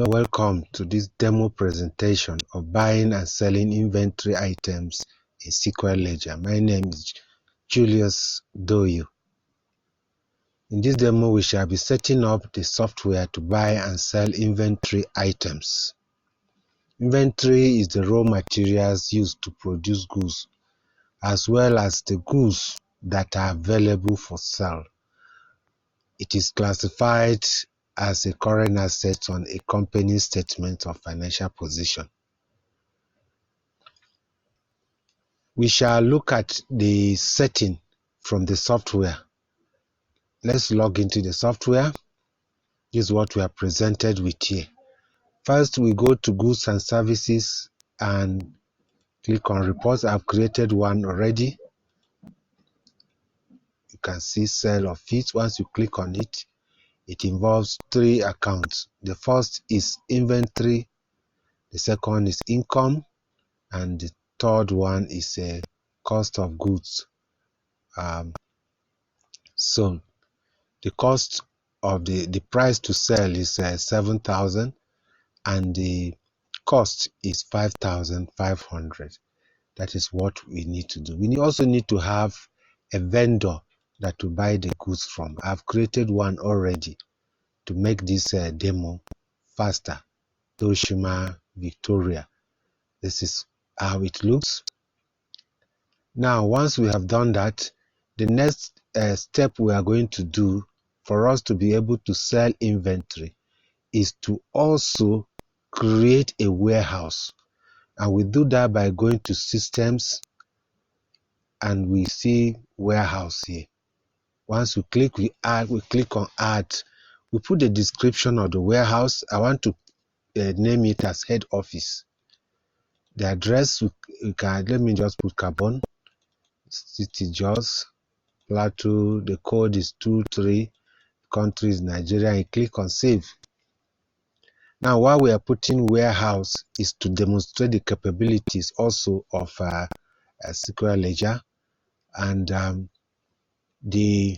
Welcome to this demo presentation of buying and selling inventory items in SQL-Ledger. My name is Julius Doyu. In this demo, we shall be setting up the software to buy and sell inventory items. Inventory is the raw materials used to produce goods, as well as the goods that are available for sale. It is classified as a current asset on a company's statement of financial position. We shall look at the setting from the software. Let's log into the software. This is what we are presented with here. First, we go to Goods and Services and click on Reports. I've created one already. You can see sale of it. Once you click on it, it involves 3 accounts. The first is inventory, the second is income, and the third one is a cost of goods sold. The cost of the price to sell is 7,000 and the cost is 5,500. That is what we need to do. We also need to have a vendor that to buy the goods from. I've created one already to make this demo faster. Toshima Victoria. This is how it looks. Now, once we have done that, the next step we are going to do for us to be able to sell inventory is to also create a warehouse. And we do that by going to Systems and we see Warehouse here. Once we click, we click on Add. We put the description of the warehouse. I want to name it as Head Office. The address, let me just put Carbon, City Jos, Plateau. The code is 23, country is Nigeria. And click on Save. Now, why we are putting warehouse is to demonstrate the capabilities also of SQL-Ledger and the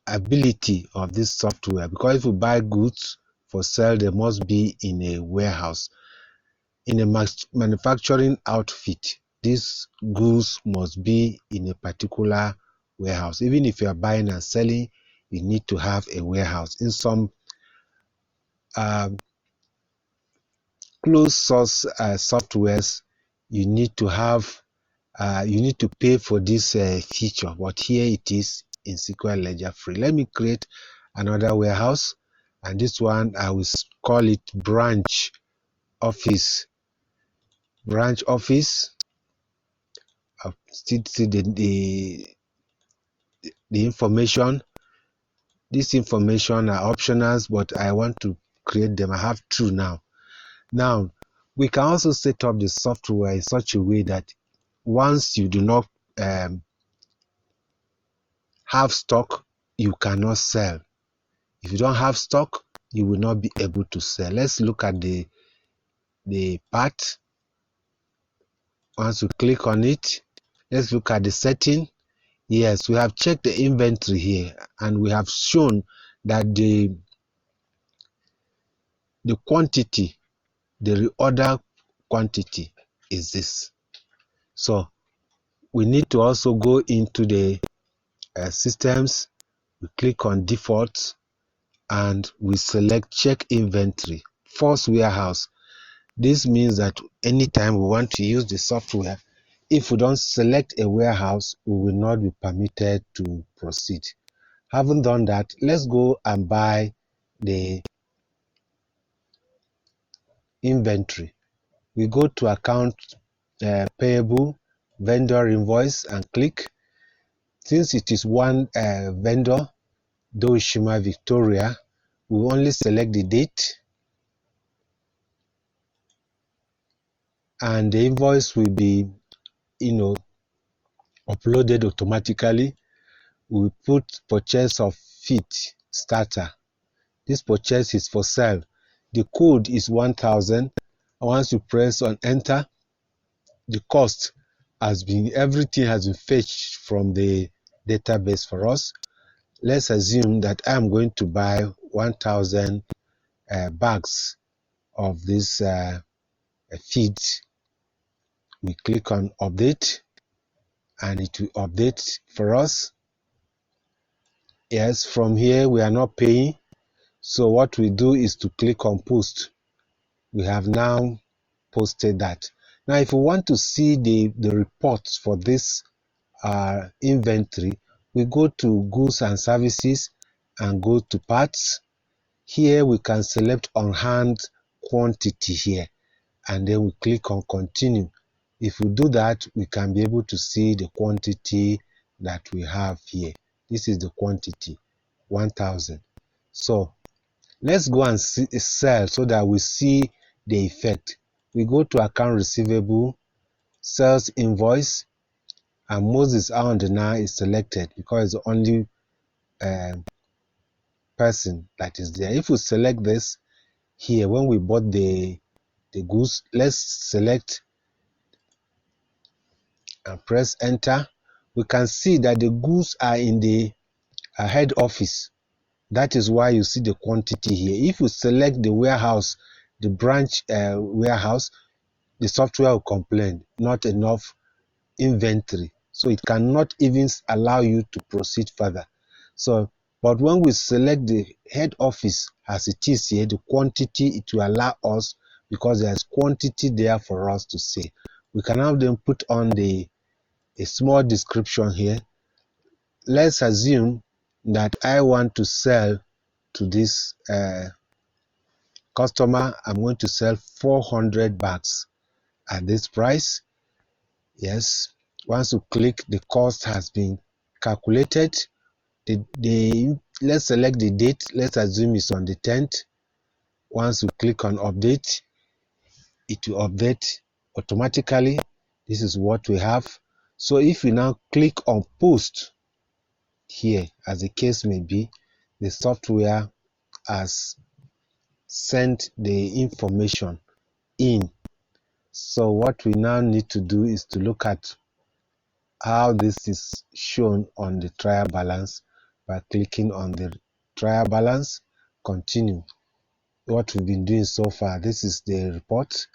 ability of this software. Because if you buy goods for sale, they must be in a warehouse. In a manufacturing outfit, these goods must be in a particular warehouse. Even if you are buying and selling, you need to have a warehouse. In some closed source softwares, you need to have you need to pay for this feature, but here it is in SQL-Ledger free. Let me create another warehouse, and this one I will call it branch office. Branch office. I'll still see the information. This information are optionals, but I want to create them. I have 2 now. Now, we can also set up the software in such a way that once you do not have stock, you cannot sell. If you don't have stock, you will not be able to sell. Let's look at the part. Once you click on it, let's look at the setting. Yes, we have checked the inventory here, and we have shown that the quantity, the reorder quantity is this. So we need to also go into the systems. We click on default and we select check inventory, force warehouse. This means that anytime we want to use the software, if we don't select a warehouse, we will not be permitted to proceed. Having done that, let's go and buy the inventory. We go to account payable, vendor invoice, and click. Since it is one vendor, Toshima Victoria, we only select the date, and the invoice will be uploaded automatically. We put purchase of feet starter. This purchase is for sale. The code is 1000. Once you press on enter, the cost has been, everything has been fetched from the database for us. Let's assume that I'm going to buy 1000 bags of this feed. We click on update and it will update for us. Yes, from here we are not paying, so what we do is to click on post. We have now posted that. Now if we want to see the reports for this inventory, we go to goods and services and go to parts. Here we can select on hand quantity here, and then we click on continue. If we do that, we can be able to see the quantity that we have here. This is the quantity, 1000. So let's go and sell so that we see the effect. We go to account receivable, sales invoice, and Moses Aondena is selected because it's the only person that is there. If we select this here, when we bought the goods, let's select and press enter. We can see that the goods are in the head office. That is why you see the quantity here. If we select the warehouse, the branch warehouse, the software will complain, not enough inventory. So it cannot even allow you to proceed further. So, but when we select the head office as it is here, the quantity, it will allow us, because there is quantity there for us to see. We can now then put on a small description here. Let's assume that I want to sell to this customer. I'm going to sell 400 bags at this price. Yes, once you click, the cost has been calculated. Let's select the date. Let's assume it's on the 10th. Once you click on update, it will update automatically. This is what we have. So if you now click on post here, as the case may be, the software has sent the information in. So what we now need to do is to look at how this is shown on the trial balance by clicking on the trial balance, continue. What we've been doing so far, this is the report.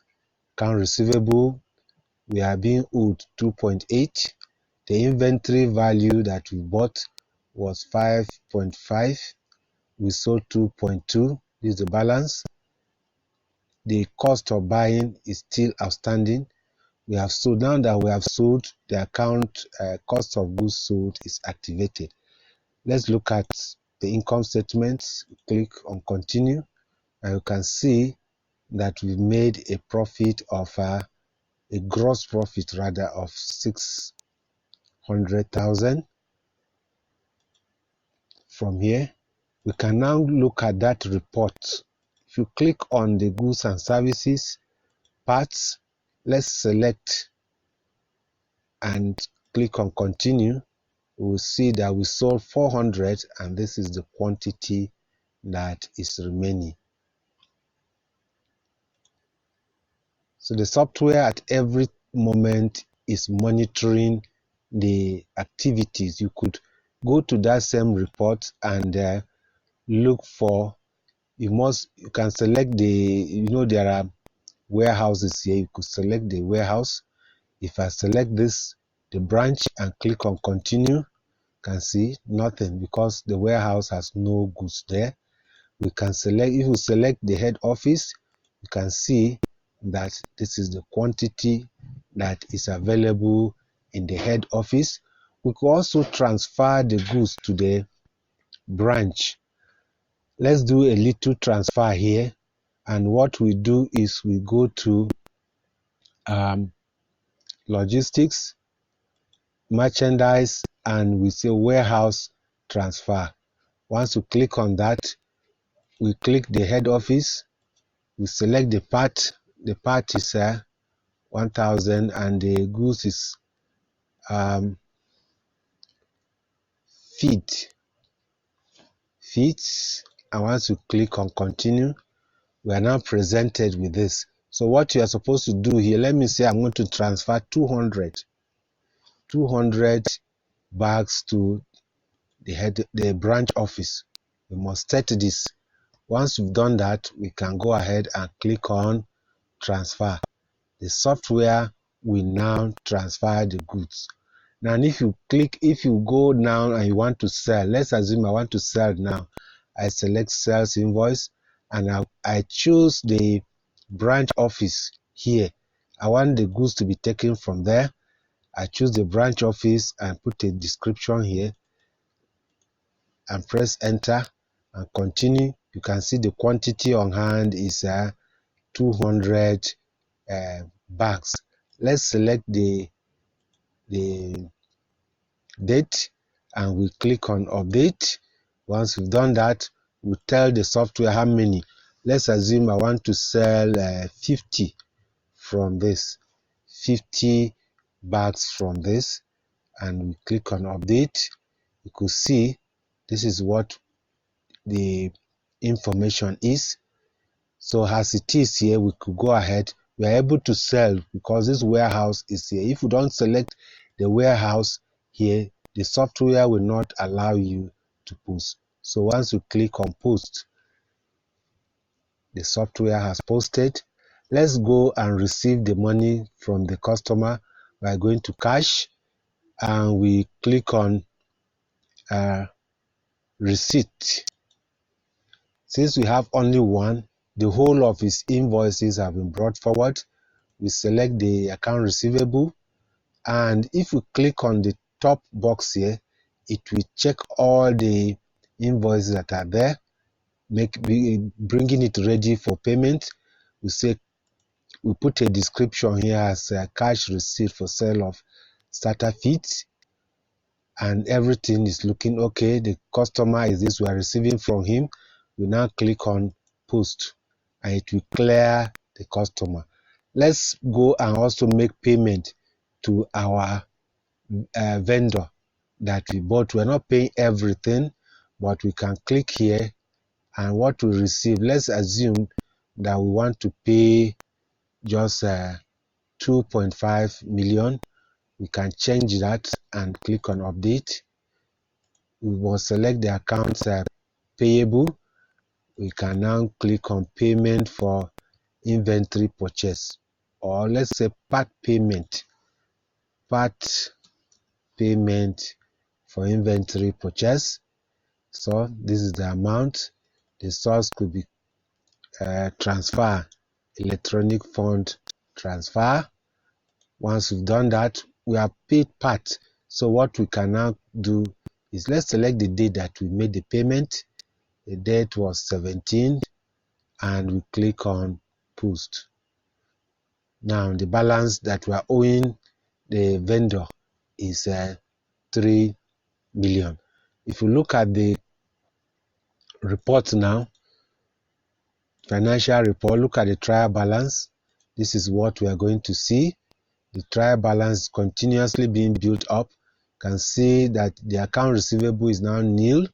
Account receivable, we are being owed 2.8. The inventory value that we bought was 5.5. We sold 2.2. This is the balance. The cost of buying is still outstanding. We have sold. Now that we have sold, the account cost of goods sold is activated. Let's look at the income statement. Click on continue, and you can see that we made a profit of a gross profit rather of 600,000. From here, we can now look at that report. If you click on the goods and services parts, let's select and click on continue. We will see that we sold 400, and this is the quantity that is remaining. So the software at every moment is monitoring the activities. You could go to that same report and look for, you can select there are warehouses here. You could select the warehouse. If I select the branch and click on continue, you can see nothing because the warehouse has no goods there. We can select, if we select the head office, you can see that this is the quantity that is available in the head office. We could also transfer the goods to the branch. Let's do a little transfer here, and what we do is we go to logistics, merchandise, and we say warehouse transfer. Once we click on that, we click the head office, we select the part. The part is 1000 and the goods is feet. And once you click on continue, we are now presented with this. So what you are supposed to do here, let me say I'm going to transfer 200 bags to the branch office. We must set this. Once we've done that, we can go ahead and click on transfer. The software will now transfer the goods. Now if you go now and you want to sell, let's assume I want to sell now. I select sales invoice and I choose the branch office here. I want the goods to be taken from there. I choose the branch office and put a description here and press enter and continue. You can see the quantity on hand is 200 bags. Let's select the date and we click on update. Once we've done that, we tell the software how many. Let's assume I want to sell 50 from this, 50 bags from this, and we click on update. You could see this is what the information is. So as it is here, we could go ahead. We are able to sell because this warehouse is here. If you don't select the warehouse here, the software will not allow you to post. So once you click on post, the software has posted. Let's go and receive the money from the customer. We are going to cash and we click on receipt. Since we have only one, the whole of his invoices have been brought forward. We select the account receivable, and if we click on the top box here, it will check all the invoices that are there, bringing it ready for payment. We put a description here as a cash receipt for sale of starter feet, and everything is looking okay. The customer is this we are receiving from him. We now click on post and it will clear the customer. Let's go and also make payment to our vendor that we bought. We're not paying everything, but we can click here and what we receive. Let's assume that we want to pay just 2.5 million. We can change that and click on update. We will select the accounts payable. We can now click on payment for inventory purchase, or let's say part payment for inventory purchase. So this is the amount. The source could be transfer, electronic fund transfer. Once we've done that, we have paid part. So what we can now do is let's select the date that we made the payment. The date was 17 and we click on post. Now the balance that we are owing the vendor is 3 million. If you look at the report now, financial report, look at the trial balance. This is what we are going to see. The trial balance is continuously being built up. You can see that the account receivable is now nil.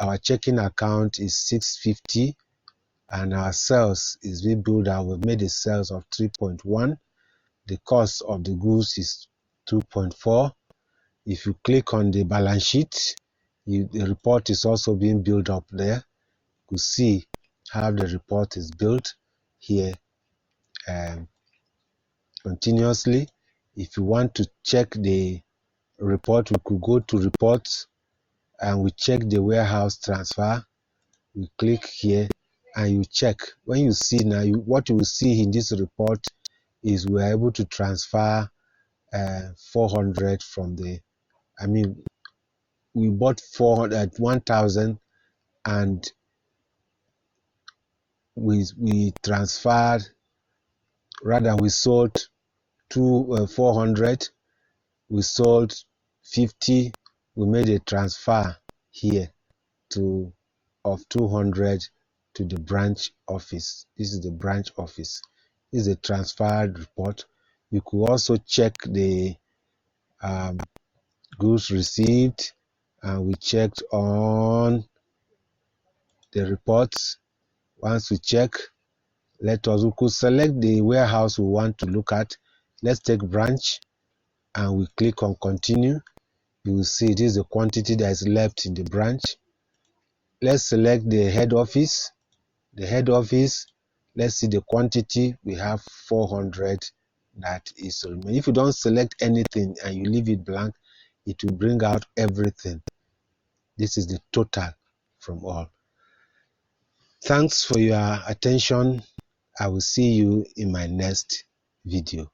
Our checking account is 650 and our sales is being built up. We've made a sales of 3.1. The cost of the goods is 2.4. If you click on the balance sheet, the report is also being built up there. You can see how the report is built here continuously. If you want to check the report, we could go to reports and we check the warehouse transfer. We click here and you check. When you see now, what you will see in this report is we are able to transfer 400 from we bought 400 at 1,000 and we transferred, rather we sold 400, we sold 50, we made a transfer here of 200 to the branch office. This is the branch office. This is a transferred report. You could also check the goods received, and we checked on the reports. Once we check, we could select the warehouse we want to look at. Let's take branch and we click on continue. You will see this is the quantity that is left in the branch. let's select the head office. The head office, let's see the quantity. We have 400. That is, if you don't select anything and you leave it blank, it will bring out everything. This is the total from all. Thanks for your attention. I will see you in my next video.